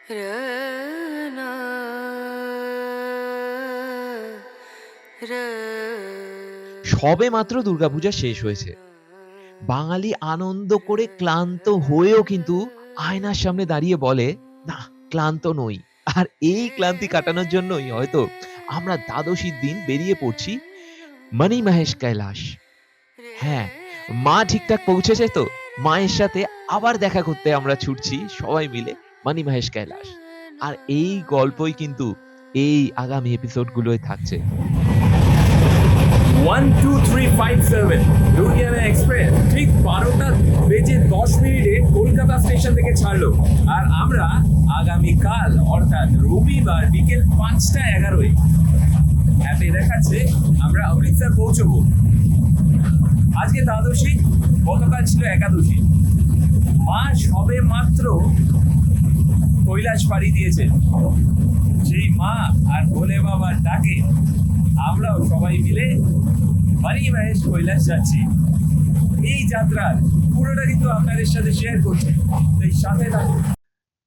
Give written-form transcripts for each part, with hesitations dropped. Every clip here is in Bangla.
সবে মাত্র দুর্গাপূজা শেষ হয়েছে। বাঙালি আনন্দ করে ক্লান্ত হয়েও কিন্তু আয়নার সামনে দাঁড়িয়ে বলে, "না, ক্লান্ত নই।" আর এই ক্লান্তি কাটানোর জন্যই হয়তো আমরা দ্বাদশীর দিন বেরিয়ে পড়ছি মানি মহেশ কৈলাস। হ্যাঁ, মা ঠিকঠাক পৌঁছেছে তো? মায়ের সাথে আবার দেখা করতে আমরা ছুটছি সবাই মিলে মানি মহেশ কৈলাস। আর এই গল্পই কিন্তু এই আগামী এপিসোডগুলোয় থাকছে। 12357 দুর্গিয়ানা এক্সপ্রেস ঠিক 12:10 কলকাতা স্টেশন থেকে ছাড়লো। আর আমরা আগামীকাল অর্থাৎ রবিবার বিকেল 5:11 অ্যাপে দেখাচ্ছে আমরা অমৃতসর পৌঁছবো। আজকে দ্বাদশী, গতকাল ছিল একাদশী। মা সবে মাত্র কৈলাস পাড়ি দিয়েছে। সেই মা আর ভোলে বাবার ডাকে আমরাও সবাই মিলে মানি মহেশ কৈলাস যাচ্ছি। এই যাত্রার পুরোটা কিন্তু আপনাদের সাথে শেয়ার করছি, তাই সাথে থাকুন।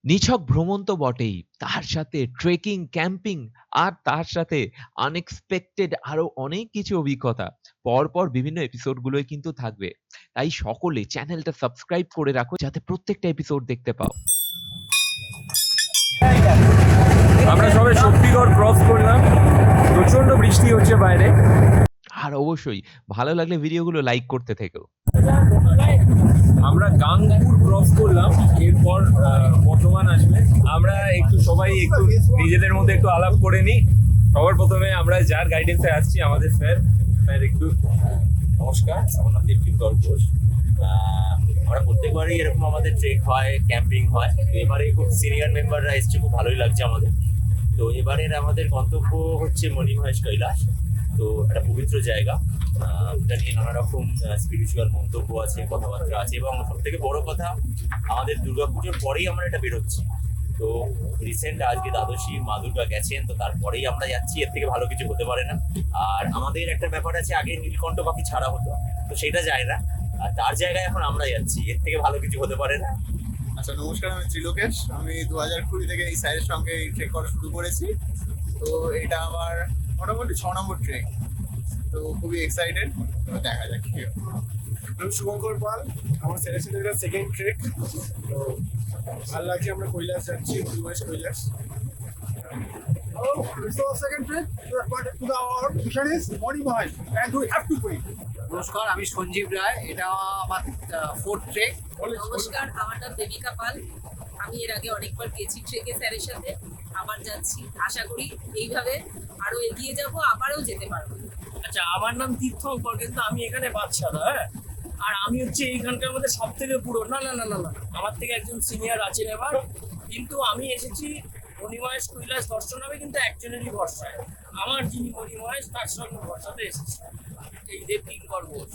নিছক ভ্রমণ তো বটেই, তার সাথে ট্রেকিং, ক্যাম্পিং আর তার সাথে আনএক্সপেক্টেড আরো অনেক কিছু অভিজ্ঞতা পরপর বিভিন্ন এপিসোডগুলোয় কিন্তু থাকবে। তাই সকলে চ্যানেলটা সাবস্ক্রাইব করে রাখো যাতে প্রত্যেকটা এপিসোড দেখতে পাও। আমরা সবাই শক্তিগড় ক্রস করলাম, প্রচন্ড বৃষ্টি হচ্ছে বাইরে। আর অবশ্যই ভালো লাগলে ভিডিওগুলো লাইক করতে থেকো। আমরা গাঙ্গপুর ক্রস করলাম, এরপর বর্ধমান আসবে। আমরা একটু সবাই একটু নিজেদের মধ্যে একটু আলাপ করে নিই। সবার প্রথমে আমরা যার গাইডেন্সে আসছি আমাদের স্যার একটু নমস্কার, আমার নাম দীপ্তিকর ঘোষ। আমরা প্রত্যেকবারই এরকম আমাদের ট্রেক হয়, ক্যাম্পিং হয়। তো এবারে খুব সিনিয়র মেম্বাররা এসছে, খুব ভালোই লাগছে আমাদের। তো এবারের আমাদের গন্তব্য হচ্ছে মানি মহেশ কৈলাস। তো একটা পবিত্র জায়গা, এটা নিয়ে নানা রকম স্পিরিচুয়াল মন্তব্য আছে, কথাবার্তা আছে, এবং সব থেকে বড় কথা আমাদের দুর্গাপুজোর পরেই আমরা এটা বেরোচ্ছি। তো রিসেন্ট আজকে দ্বাদশী, মা দুর্গা গেছেন, তো তারপরেই আমরা যাচ্ছি। এর থেকে ভালো কিছু হতে পারে না। আর আমাদের একটা ব্যাপার আছে, আগে নীলকণ্ঠ পাখি ছাড়া হতো, তো সেটা যায় না, আর তার জায়গায় এখন আমরা যাচ্ছি। এর থেকে ভালো কিছু হতে পারে না। আচ্ছা, নমস্কার, আমি ত্রিলোকেশ। আমি 2020 থেকে এই স্যারের সঙ্গে এই ট্রেক করা শুরু করেছি। তো এটা আমার মোটামুটি 6 নম্বর ট্রেক। তো খুবই এক্সাইটেড, দেখা যাক কি হয়। আমি শুভঙ্কর পাল, আমার স্যারের সাথে এটা সেকেন্ড ট্রেক। তো ভালো লাগছে, আমরা কৈলাস যাচ্ছি, মানি Mahesh Kailash. It's our second trip, but our mission is Mani Mahesh, and we have to win. নমস্কার, আমি সঞ্জীব রায়। এটা আমার ফোর্থ ট্রেক। নমস্কার, আমার নাম দেবিকা পাল। আমি এর আগে অনেকবার গেছি ট্রেকে স্যারের সাথে, আবার যাচ্ছি। আশা করি এইভাবে আরো এগিয়ে যাব, আবারও যেতে পারবো। আচ্ছা, আমার নাম তীর্থঙ্কর, কিন্তু আমি এখানে বাদশাদা। হ্যাঁ, আর আমি হচ্ছে এইখানকার মধ্যে সব থেকে পুরো না, আমার থেকে একজন সিনিয়র আছেন এবার। কিন্তু আমি এসেছি মানি মহেশ কৈলাস দর্শন হবে, কিন্তু একজনেরই ভরসায়। আমার যিনি মানি মহেশ, তার সঙ্গে ভরসাতে এসেছি, এই দেবকিঙ্কর ঘোষ।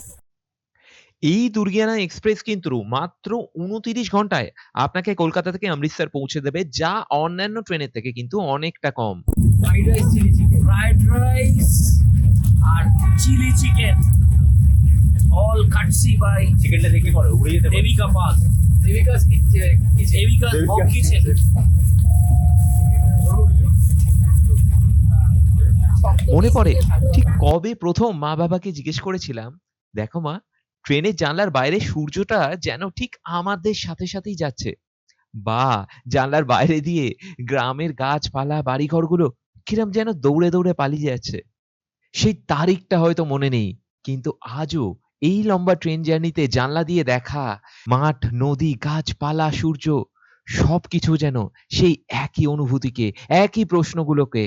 এই দুর্গিয়ানা এক্সপ্রেস কিন্তু মাত্র 29 ঘন্টায় আপনাকে কলকাতা থেকে অমৃতসর পৌঁছে দেবে, যা অন্যান্য ট্রেনের থেকে কিন্তু অনেকটা কম। Fried rice, chilli chicken, fried rice আর chilli chicken, all courtesy by চিকেনটা দেখে পরে উড়ে যেতে পারে। Debika Pal, Debika home kitchen. মনে পড়ে ঠিক কবে প্রথম মা বাবাকে জিজ্ঞেস করেছিলাম, দেখো মা, ট্রেনের জানলার বাইরে সূর্যটা যেন ঠিক আমাদের সাথে সাথেই যাচ্ছে, বা জানলার বাইরে দিয়ে গ্রামের গাছপালা, বাড়িঘরগুলো কিরম যেন দৌড়ে দৌড়ে পালিয়ে যাচ্ছে। সেই তারিখটা হয়তো মনে নেই, কিন্তু আজও এই লম্বা ট্রেন জার্নিতে জানলা দিয়ে দেখা মাঠ, নদী, গাছপালা, সূর্য সবকিছু যেন সেই একই অনুভূতিকে, একই প্রশ্নগুলোকে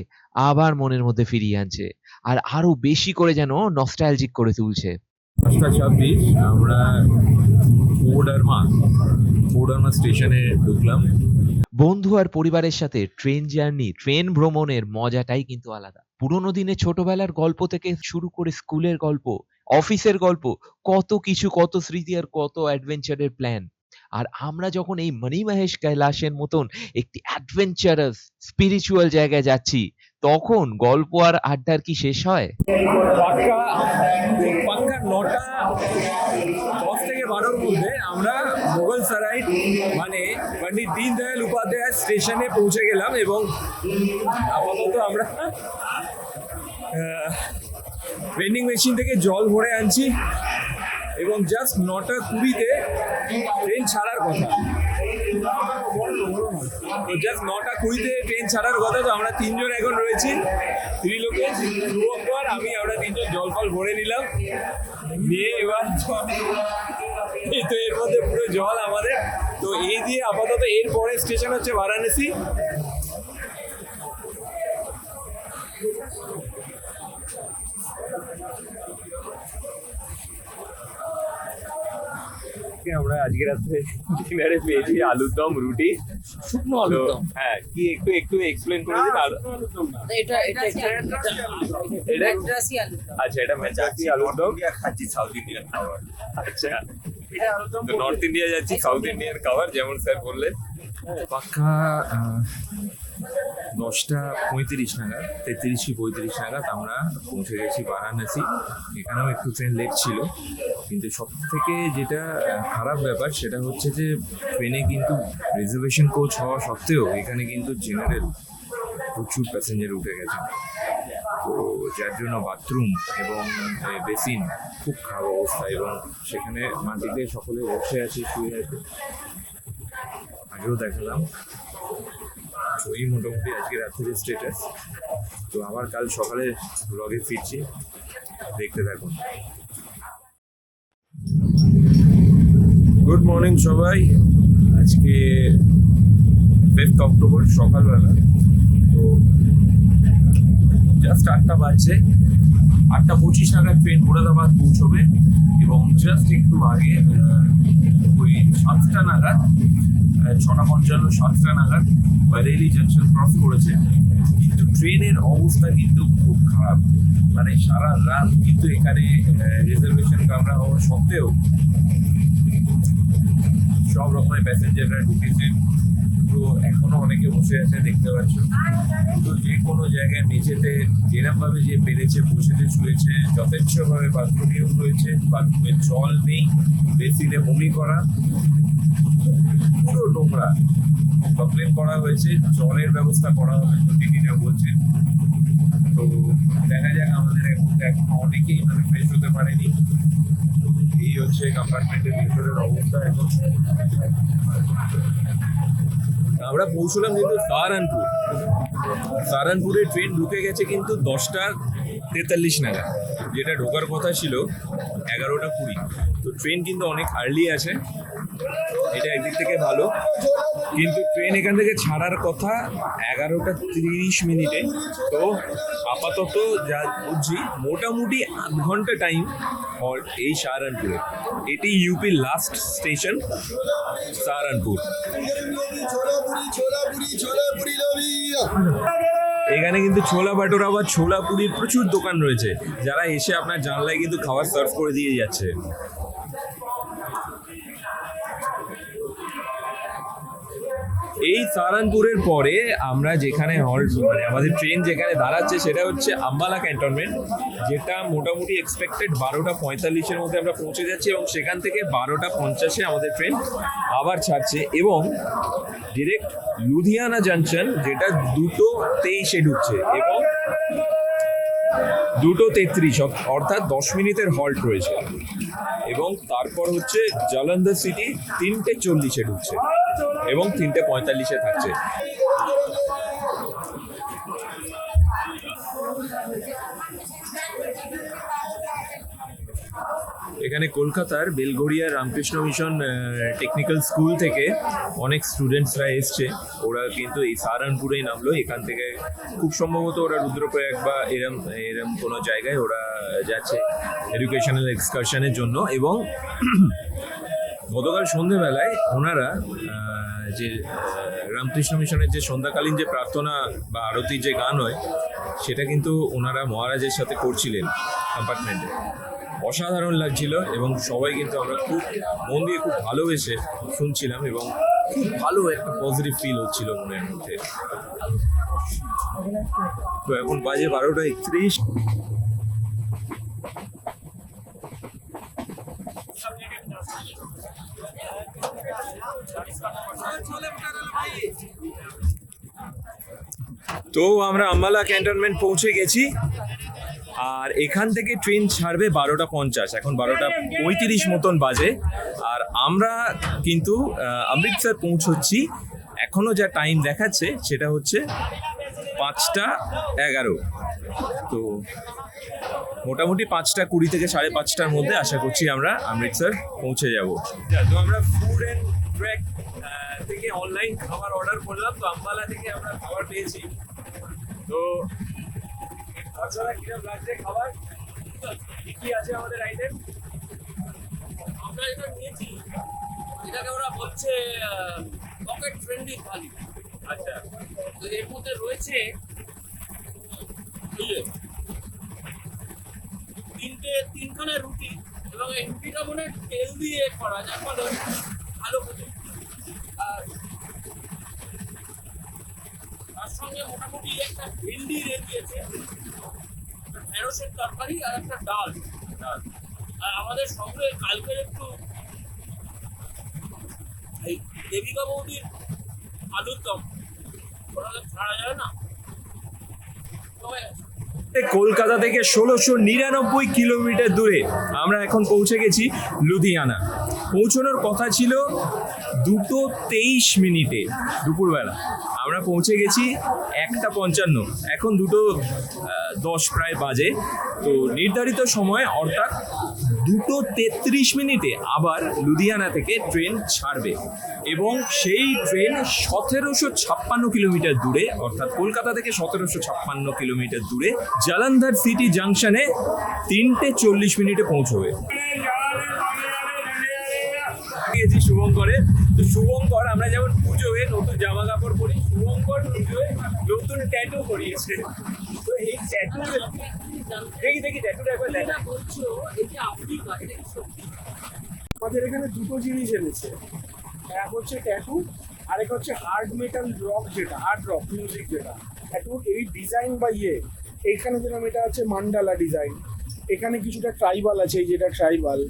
আবার মনের মধ্যে ফিরিয়ে আনছে, আর আরো বেশি করে যেন নস্টালজিক করে তুলছে। 5:26 আমরা কোডারমা স্টেশনে ঢুকলাম। বন্ধু আর পরিবারের সাথে ট্রেন জার্নি, ট্রেন ভ্রমণের মজাটাই কিন্তু আলাদা। পুরোনো দিনে ছোটবেলার গল্প থেকে শুরু করে স্কুলের গল্প, অফিসের গল্প, কত কিছু, কত স্মৃতি আর কত অ্যাডভেঞ্চারের প্ল্যান। আর আমরা যখন এই মানি মহেশ কৈলাসের মতন একটি অ্যাডভেঞ্চারাস স্পিরিচুয়াল জায়গায় যাচ্ছি, তখন গল্প আর আড্ডার কি শেষ হয়? পাক্কা 9:10 থেকে 12:30 মধ্যে আমরা মোগল সারাই মানে পণ্ডিত দীনদয়াল উপাধ্যায় স্টেশনে পৌঁছে গেলাম এবং আপাতত আমরা ভেন্ডিং মেশিন থেকে জল ভরে আনছি এবং জাস্ট 9:20-তে ট্রেন ছাড়ার কথা। তো জাস্ট 9:20-তে ট্রেন ছাড়ার কথা। তো আমরা 3 জন এখন রয়েছি, ত্রিলোকেশ, শুভঙ্কর, আমরা 3 জন জল ফল ভরে নিলাম, নিয়ে এবার এই তো এর মধ্যে পুরো জল আমাদের। তো এই দিয়ে আপাতত এর পরে স্টেশন হচ্ছে বারাণসী। আমরা আজকে রাত্রে ডিনারে পেয়েছি আলুর দম, রুটি, শুকনো আলুর দম। হ্যাঁ কি একটু এক্সপ্লেন করে দিন। এটা মাদ্রাসি আলু দম। আচ্ছা, এটা ম্যাচাকি আলুর দম। খাচ্ছি সাউথ ইন্ডিয়ান খাবার। আচ্ছা, তো নর্থ ইন্ডিয়া যাচ্ছি, সাউথ ইন্ডিয়ান খাবার যেমন স্যার বললেন। পাক্কা 10:35 নাগাদ, 33 কি 35 নাগাদ আমরা পৌঁছে গেছি বারাণসী। এখানেও একটু ট্রেন লেট ছিল, কিন্তু সব থেকে যেটা খারাপ ব্যাপার সেটা হচ্ছে যে ট্রেনে কিন্তু রিজার্ভেশন কোচ হওয়া সত্ত্বেও এখানে কিন্তু জেনারেল প্রচুর প্যাসেঞ্জার উঠে গেছে। তো যার জন্য বাথরুম এবং বেসিন খুব খারাপ অবস্থা, এবং সেখানে মাটিতে সকলে বসে আছে, শুয়ে আছে। আগেও দেখালাম। তো এই মোটামুটি আজকে রাত্রির স্ট্যাটাস। তো আবার কাল সকালে ব্লগে ফিরছি, দেখতে থাকুন। গুড মর্নিং সবাই। আজকে 5 অক্টোবর সকালবেলা। তো জাস্ট 8টা বাজছে। 8:25 নাগাদ ট্রেন মুরাদাবাদ পৌঁছবে এবং জাস্ট একটু আগে ওই 7টা নাগাদ, 6:55, 7টা নাগাদ বারেলি জাংশন ক্রস করেছে। কিন্তু ট্রেনের অবস্থা কিন্তু খুব খারাপ, মানে সারা রাত কিন্তু এখানে রিজার্ভেশন কামরা হওয়া সত্ত্বেও সব রকমের প্যাসেঞ্জাররা ঢুকেছে। তো এখনো অনেকে বসে আছে, দেখতে পাচ্ছ। তো যে কোনো জায়গায় মেঝেতে যেরকমভাবে যে পেরেছে বসেতে শুয়েছে, যথেচ্ছভাবে বাথরুম ইউজ হয়েছে, বাথরুমে জল নেই, বেসিনে বমি করা, পুরো নোংরা। কমপ্লেন করা হয়েছে, জলের ব্যবস্থা করা হবে টিটিরা বলছে। তো দেখা যাক, আমাদের এখন অনেকেই মানে ফ্রেশ হতে পারেনি। এই হচ্ছে কম্পার্টমেন্টের ভিতরের অবস্থা এখন। আমরা পৌঁছলাম কিন্তু সাহারানপুরে ট্রেন ঢুকে গেছে কিন্তু 10:43 নাগাদ, যেটা ঢোকার কথা ছিল 11:20। তো ট্রেন কিন্তু অনেক আর্লি আছে, এটা একদিক থেকে ভালো। কিন্তু ট্রেন এখান থেকে ছাড়ার কথা 11:30। তো আপাতত যা বুঝছি মোটামুটি 8 ঘন্টা টাইম হল্ট এই সাহারানপুরে। এটি ইউপির লাস্ট স্টেশন সাহারানপুর। এখানে কিন্তু ছোলা ভাটোরা বা ছোলা পুরির প্রচুর দোকান রয়েছে, যারা এসে আপনার জানলায় কিন্তু খাবার সার্ভ করে দিয়ে যাচ্ছে। এই সাহারানপুরের পরে আমরা যেখানে মানে আমাদের ট্রেন যেখানে দাঁড়াচ্ছে সেটা হচ্ছে আম্বালা ক্যান্টনমেন্ট, যেটা মোটামুটি এক্সপেক্টেড 12:45-এর মধ্যে আমরা পৌঁছে যাচ্ছি, এবং সেখান থেকে 12:50-এ আমাদের ট্রেন আবার ছাড়ছে এবং ডিরেক্ট লুধিয়ানা জাংশন, যেটা 2:23-এ ঢুকছে এবং 2:33, অর্থাৎ 10 মিনিটের হল্ট রয়েছে। এবং তারপর হচ্ছে জালন্ধর সিটি 3:40-এ ঢুকছে এবং 3:45-এ থাকছে। এখানে কলকাতার Belgharia Ramakrishna mission technical school থেকে অনেক স্টুডেন্টসরা এসছে। ওরা কিন্তু এই সাহারানপুরেই নামলো। এখান থেকে খুব সম্ভবত ওরা রুদ্রপ্রয়াগ বা এরম কোনো জায়গায় ওরা যাচ্ছে এডুকেশনাল এক্সকারশনের জন্য। এবং গতকাল সন্ধেবেলায় ওনারা যে রামকৃষ্ণ মিশনের যে সন্ধ্যাকালীন যে প্রার্থনা বা আরতির যে গান হয়, সেটা কিন্তু ওনারা মহারাজের সাথে করছিলেন কম্পার্টমেন্টে। অসাধারণ লাগছিল এবং সবাই কিন্তু আমরা খুব মন দিয়ে খুব ভালোবেসে শুনছিলাম এবং খুব ভালো একটা পজিটিভ ফিল হচ্ছিল মনের মধ্যে। তো এখন বাজে 12:31। তো আমরা আম্বালা ক্যান্টনমেন্ট পৌঁছে গেছি আর এখান থেকে ট্রেন ছাড়বে 12:50, এখন 12:35 মতন বাজে। আর আমরা কিন্তু অমৃতসর পৌঁছচ্ছি, এখনো যা টাইম দেখাচ্ছে সেটা হচ্ছে 5:11। তো মোটামুটি 5:20 থেকে 5:30টার মধ্যে আশা করছি আমরা অমৃতসর পৌঁছে যাব। তো আমরা ফুড অ্যান্ড ট্র্যাক থেকে অনলাইন খাবার অর্ডার করলাম, তো আম্বালা থেকে আমরা খাবার পেয়েছি। তো আপনারা কিরকম লাগছে খাবার, কি আছে আমাদের আইটেম? আমরা এটা নিয়েছি, এটাকে ওরা বলছে পকেট ফ্রেন্ডলি থালি। আচ্ছা, তো এর মধ্যে রয়েছে তিনখানা রুটি, এবং এই রুটিটা মনে হয় তেল দিয়ে করা যায়, ফলে ভালো হতো। আর তার সঙ্গে মোটামুটি একটা ভেন্ডি দিয়েছে, ঢেঁড়সের তরকারি আর একটা ডাল। আর আমাদের সঙ্গে কালকের একটু এই দেবিকা বৌদির আলুর দম, ওটা তো ছাড়া যায় না। তবে কলকাতা থেকে 1699 কিলোমিটার দূরে আমরা এখন পৌঁছে গেছি লুধিয়ানা। পৌঁছানোর কথা ছিল 2:23 দুপুরবেলা, আমরা পৌঁছে গেছি 1:55, এখন 2:10 প্রায় বাজে। তো নির্ধারিত সময় অর্থাৎ 2:33 আবার লুধিয়ানা থেকে ট্রেন ছাড়বে, এবং সেই ট্রেন 1756 কিলোমিটার দূরে, অর্থাৎ কলকাতা থেকে 1756 কিলোমিটার দূরে জালন্ধর সিটি জাংশনে 3:40 পৌঁছবে। গেছি শুভঙ্করে। তো শুভঙ্কর, আমরা যেমন পুজোয় নতুন জামা কাপড় পরি, শুভঙ্কর পুজোয় নতুন ট্যাটু করিয়েছে। তো এই ট্যাটু দেখি ট্যাটুটা একবার দেখা। বলছো এই যে আফ্রিকা, এটা কি সত্যি? আমাদের এখানে দুটো জিনিস এনেছে, এক হচ্ছে ট্যাটু, আর এক হচ্ছে হার্ড মেটাল রক, যেটা হার্ড রক মিউজিক, যেটা ট্যাটু এই ডিজাইন বা এইখানে যেরকম এটা আছে মান্ডালা ডিজাইন, এখানে কিছুটা ট্রাইবাল আছে, এই যেটা ট্রাইবাল।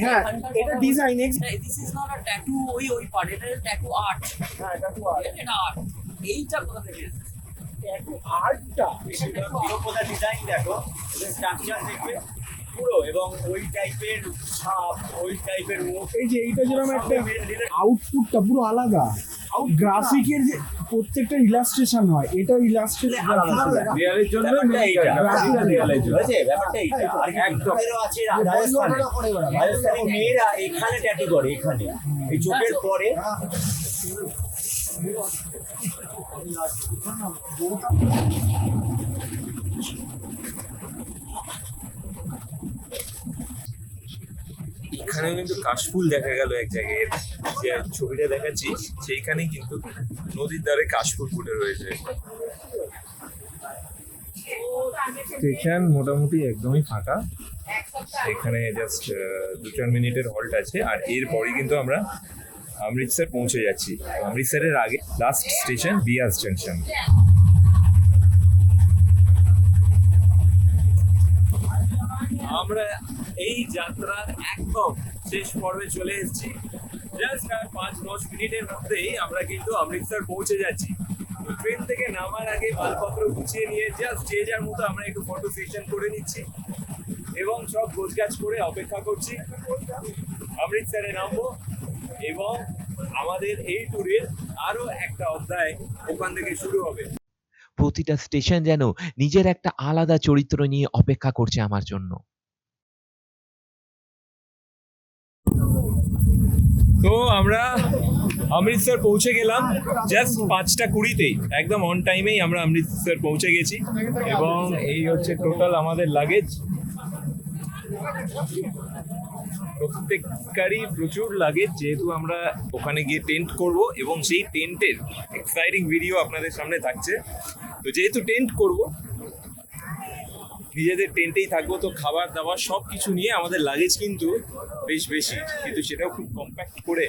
হ্যাঁ, এটা design. This is not a tattoo, ওই পার্ট, এটা ট্যাটু আর্ট। হ্যাঁ, ট্যাটু আর্ট। এটা আর্ট, এইটা কোথা থেকে এসেছে? ট্যাটু আর্টটা বিরোধা ডিজাইন দেখো, স্ট্রাকচার দেখবে পুরো, এবং ওই টাইপের ছাপ, ওই টাইপের মুখ। এই যে এইটা যেরকম একটা আউটপুটটা পুরো আলাদা, গ্রাফিকের যে প্রত্যেকটা ইলাস্ট্রেশন হয়, এটা ইলাস্ট্রেশন দেয়ালের জন্য ব্যাপারটা এইটা। আর একদম আছে রাজস্থানি মেয়েরা এখানে ট্যাটু করে, এখানে এই চোখের পরে। এখানে কিন্তু কাশফুল দেখা গেল এক জায়গায়, যে ছবিটা দেখাচ্ছি সেইখানেই কিন্তু নদীর ধারে কাশফুল ফুটে রয়েছে। স্টেশন মোটামুটি একদমই ফাঁকা, এখানে জাস্ট 2-4 মিনিটের হল্ট আছে, আর এরপরই কিন্তু আমরা অমৃতসর পৌঁছে যাচ্ছি। অমৃতসরের আগে লাস্ট স্টেশন বিয়াস জাংশন। আমরা এই যাত্রার একদম শেষ পর্বে চলে এসেছি। জাস্ট 5-10 মিনিটের মধ্যেই আমরা কিন্তু অমৃতসর পৌঁছে যাচ্ছি। তো ট্রেন থেকে নামার আগে মালপত্র গুছিয়ে নিয়ে জাস্ট যে যার মতো আমরা একটু ফটো সেশন করে নিচ্ছি, এবং সব গোছগাছ করে অপেক্ষা করছি অমৃতসরে নামবো, এবং আমাদের এই ট্যুরের আরো একটা অধ্যায় ওখান থেকে শুরু হবে। প্রতিটা স্টেশন যেন নিজের একটা আলাদা চরিত্র নিয়ে অপেক্ষা করছে আমার জন্য। তো আমরা অমৃতসর পৌঁছে গেলাম জাস্ট 5:20-তেই, একদম অন টাইমেই আমরা অমৃতসর পৌঁছে গেছি, এবং এই হচ্ছে টোটাল আমাদের লাগেজ। প্রত্যেককারই প্রচুর লাগেজ, যেহেতু আমরা ওখানে গিয়ে টেন্ট করব, এবং সেই টেন্টের এক্সাইটিং ভিডিও আপনাদের সামনে থাকছে। তো যেহেতু টেন্ট করব, নিজেদের টেন্টেই থাকবো, তো খাবার দাবার সব কিছু নিয়ে আমাদের লাগেজ কিন্তু বেশ বেশি, কিন্তু সেটাও খুব কম্প্যাক্ট করে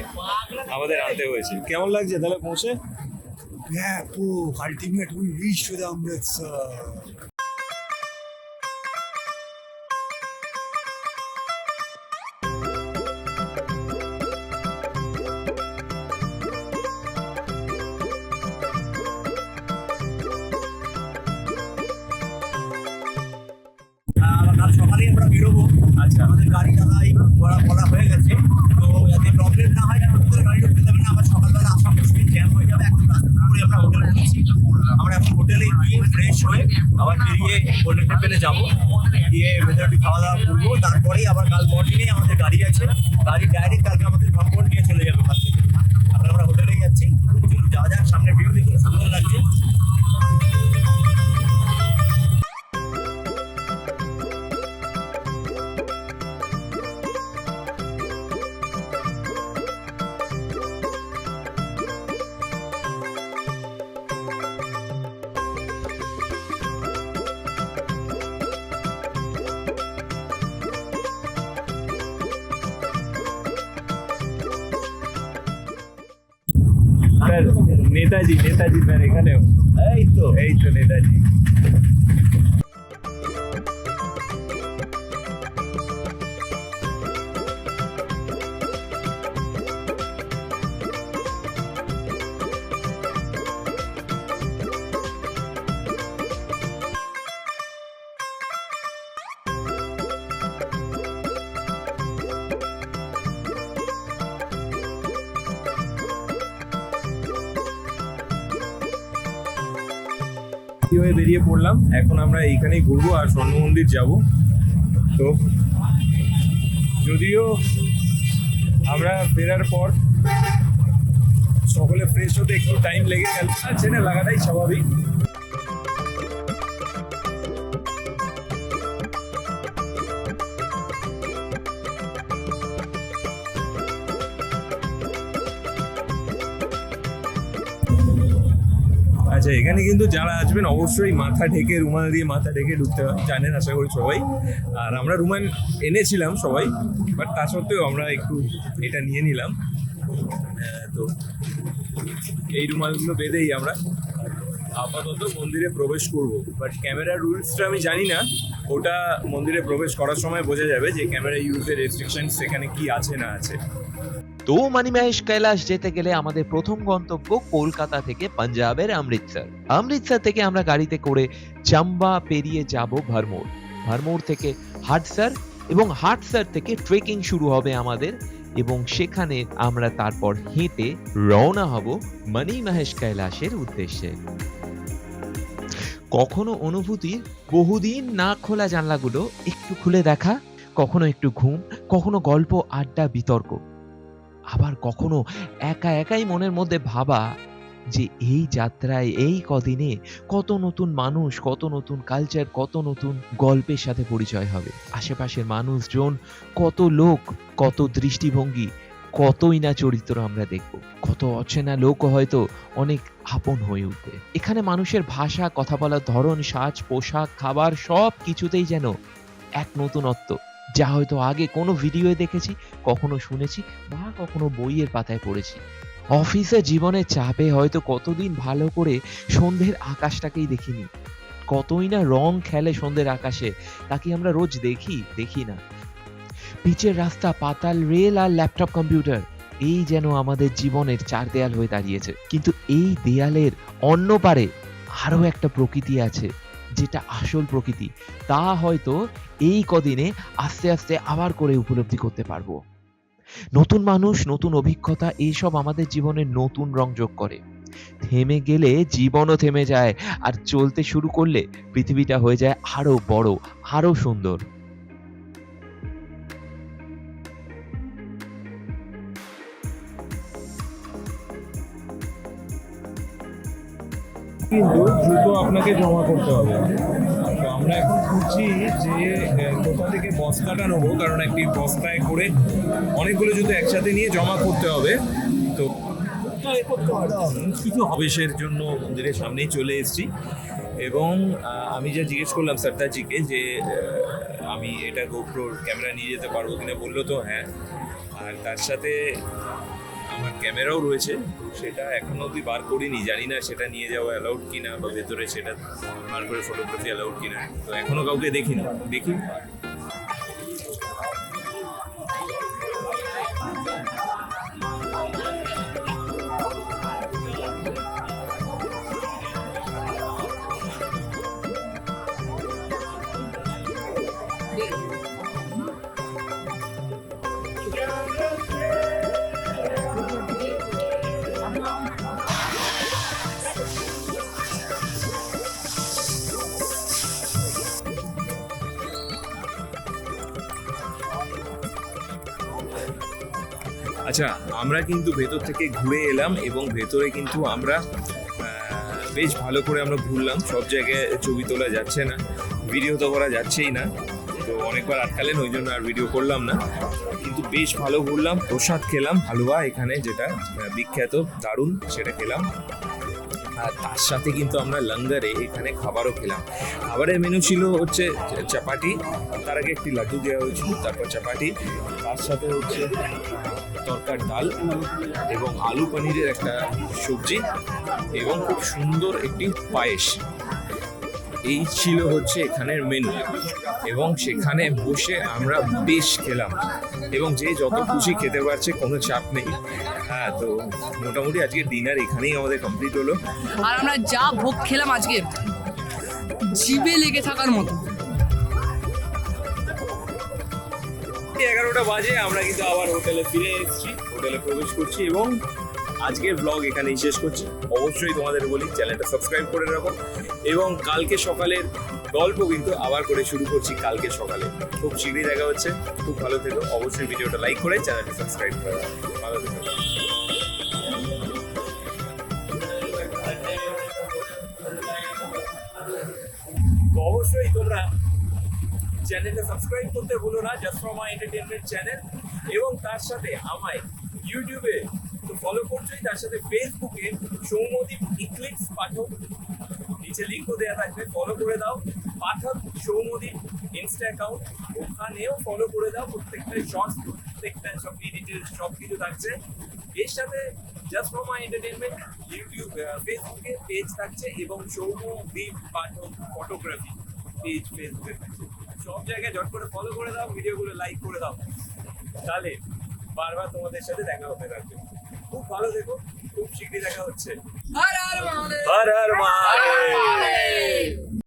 আমাদের আনতে হয়েছে। কেমন লাগছে তাহলে পৌঁছে? Yeah, ultimately we reached to the Amritsar. আমরা বেরোবো। আচ্ছা আমাদের গাড়ি টাকা করা হয়ে গেছে, তো যাতে প্রবলেম না হয় আমাদের গাড়ি ঢুকতে দেবে না, আবার সকালবেলা আসা মুশকিল, জ্যাম হয়ে যাবে। এখন রাস্তা করে আমরা হোটেলে উঠেছি, আমরা এখন হোটেলে গিয়ে ফ্রেশ হয়ে আবার বেরিয়ে গোল্ডেন টেম্পলে যাবো, গিয়ে ভেতরে খাওয়া দাওয়া করবো, তারপরেই আবার কাল মর্নিংয়ে আমাদের গাড়ি আছে, গাড়ি ডাইরেক্ট কালকে আমাদের ভ্রমণ নিয়ে চলে যাবে ওখান থেকে। এখন আমরা হোটেলে যাচ্ছি, চলুন যাওয়া যাক, সামনে ভিউ দেখুন সুন্দর লাগছে। স্যার নেতাজি স্যার এখানেও এই তো নেতাজি। হয়ে বেরিয়ে পড়লাম, এখন আমরা এইখানেই ঘুরবো আর স্বর্ণ মন্দির যাব। তো যদিও আমরা ফেরার পর সকলে ফ্রেশ হতে একটু টাইম লেগে গেল, আছে না, লাগাটাই স্বাভাবিক। আচ্ছা, এখানে কিন্তু যারা আসবেন অবশ্যই মাথা ঢেকে, রুমাল দিয়ে মাথা ঢেকে ঢুকতে হয়, জানেন আশা করি সবাই। আর আমরা রুমাল এনেছিলাম সবাই, বাট তা সত্ত্বেও আমরা একটু এটা নিয়ে নিলাম। তো এই রুমালগুলো বেঁধেই আমরা আপাতত মন্দিরে প্রবেশ করব। বাট ক্যামেরার রুলসটা আমি জানি না, ওটা মন্দিরে প্রবেশ করার সময় বোঝা যাবে যে ক্যামেরা ইউজের রেস্ট্রিকশন সেখানে কি আছে না আছে। তো মানিমহেশ কৈলাস যেতে গেলে আমাদের প্রথম গন্তব্য কলকাতা থেকে পাঞ্জাবের অমৃতসর। অমৃতসর থেকে আমরা গাড়িতে করে চাম্বা পেরিয়ে যাব ভরমোর, ভরমোর থেকে হাটসর, এবং হাটসর থেকে ট্রেকিং শুরু হবে আমাদের, এবং সেখানে আমরা তারপর হেঁটে রওনা হব মানিমহেশ কৈলাসের উদ্দেশ্যে। কখনো অনুভূতির বহুদিন না খোলা জানলাগুলো একটু খুলে দেখা, কখনো একটু ঘুম, কখনো গল্প, আড্ডা, বিতর্ক, আবার কখনো একা একাই মনের মধ্যে ভাবা যে এই যাত্রায় এই কদিনে কত নতুন মানুষ, কত নতুন কালচার, কত নতুন গল্পের সাথে পরিচয় হবে, আশেপাশের মানুষজন, কত লোক, কত দৃষ্টিভঙ্গি, কতই না চরিত্র আমরা দেখব, কত অচেনা লোক হয়তো অনেক আপন হয়ে উঠবে। এখানে মানুষের ভাষা, কথা বলার ধরন, সাজ, পোশাক, খাবার, সব কিছুতেই যেন এক নতুনত্ব, যা হয়তো আগে কোনো ভিডিওয়ে দেখেছি, কখনো শুনেছি, বা কখনো বইয়ের পাতায় পড়েছি। অফিসের জীবনের চাপে হয়তো কতদিন ভালো করে সন্ধ্যের আকাশটাকেই দেখিনি, কতই না রং খেলে সন্ধ্যের আকাশে, তাকে আমরা রোজ দেখি না। পিচের রাস্তা, পাতাল রেল আর ল্যাপটপ কম্পিউটার, এই যেন আমাদের জীবনের চার দেয়াল হয়ে দাঁড়িয়েছে। কিন্তু এই দেয়ালের অন্য পারে আরো একটা প্রকৃতি আছে, যেটা আসল প্রকৃতি, তা হয়তো এই কদিনে আস্তে আস্তে আবার করে উপলব্ধি করতে পারবো। নতুন মানুষ, নতুন অভিজ্ঞতা, এইসব আমাদের জীবনে নতুন রং যোগ করে। থেমে গেলে জীবনও থেমে যায়, আর চলতে শুরু করলে পৃথিবীটা হয়ে যায় আরো বড়, আরো সুন্দর। কিন্তু দ্রুত আপনাকে জমা করতে হবে। তো আমরা এখন খুঁজছি যে কোথা থেকে বস্তাটা নেবো, কারণ একটি বস্তায় করে অনেকগুলো জুতো একসাথে নিয়ে জমা করতে হবে। তো কিছু হবেশের জন্য মন্দিরের সামনেই চলে এসেছি, এবং আমি যা জিজ্ঞেস করলাম সর্দারজিকে যে আমি এটা গোপ্রোর ক্যামেরা নিয়ে যেতে পারবো কিনা, বললো তো হ্যাঁ, আর তার সাথে আমার ক্যামেরাও রয়েছে, সেটা এখনো অবধি বার করিনি, জানি না সেটা নিয়ে যাওয়া অ্যালাউড কিনা, বা ভেতরে সেটা বার করে ফটোগ্রাফি অ্যালাউড কিনা, তো এখনো কাউকে দেখিনি, দেখি। আচ্ছা, আমরা কিন্তু ভেতর থেকে ঘুরে এলাম এবং ভেতরে কিন্তু আমরা বেশ ভালো করে আমরা ঘুরলাম। সব জায়গায় ছবি তোলা যাচ্ছে না, ভিডিও তো করা যাচ্ছেই না, তো অনেকবার আটকালেন, ওই জন্য আর ভিডিও করলাম না। কিন্তু বেশ ভালো ঘুরলাম, প্রসাদ খেলাম, হালুয়া এখানে যেটা বিখ্যাত, দারুণ, সেটা খেলাম। আর তার সাথে কিন্তু আমরা লঙ্গারে এখানে খাবারও খেলাম। খাবারের মেনু ছিল হচ্ছে চাপাটি, তার আগে একটি লাড্ডু দেওয়া হয়েছিল, তারপর চাপাটি, তার সাথে হচ্ছে তরকার ডাল এবং আলু পনিরের একটা সবজি এবং খুব সুন্দর একটি পায়েস। এই ছিল হচ্ছে এখানের মেনু এবং সেখানে বসে আমরা বেশ খেলাম এবং যে যত খুশি খেতে পারছে, কোনো চাপ নেই। হ্যাঁ, তো মোটামুটি আজকে ডিনার এখানেই আমাদের কমপ্লিট হলো। আর আমরা যা ভোগ খেলাম আজকে, জিভে লেগে থাকার মতো। 11টা বাজে, আমরা কিন্তু আবার হোটেলে ফিরে এসেছি, হোটেলে প্রবেশ করছি এবং আজকের ব্লগ এখানেই শেষ করছি। অবশ্যই তোমাদের বলি চ্যানেলটা সাবস্ক্রাইব করে রাখো এবং কালকে সকালের গল্প কিন্তু আবার করে শুরু করছি কালকে সকালে। খুব শীঘ্রই দেখা হচ্ছে, খুব ভালো থেকো। অবশ্যই ভিডিওটা লাইক করে চ্যানেলটা সাবস্ক্রাইব করে রাখো। ভালো থেকো। তো অবশ্যই তোমরা চ্যানেলটা সাবস্ক্রাইব করতে ভুলো না, just for my entertainment channel, এবং তার সাথে আমায় ইউটিউবে তো ফলো করছোই, তার সাথে ফেসবুকে সৌম্যদীপ ইক্লিপস পাঠক, নিচে লিঙ্কও দেওয়া থাকবে, ফলো করে দাও। পাঠক সৌম্যদীপ ইনস্টা অ্যাকাউন্ট, ওখানেও ফলো করে দাও। প্রত্যেকটা শর্টস, প্রত্যেকটা সব ডিটেলস সব কিছু থাকছে। এর সাথে just for my entertainment YouTube, ফেসবুকে পেজ থাকছে এবং সৌম্যদীপ পাঠক ফটোগ্রাফি পেজ ফেসবুকে থাকছে। সব জায়গায় ঝট করে ফলো করে দাও, ভিডিওগুলো লাইক করে দাও, তাহলে বারবার তোমাদের সাথে দেখা হতে থাকবে। খুব ভালো দেখো, খুব শীঘ্রই দেখা হচ্ছে। হর হর মহাদেব। হর হর মহাদেব।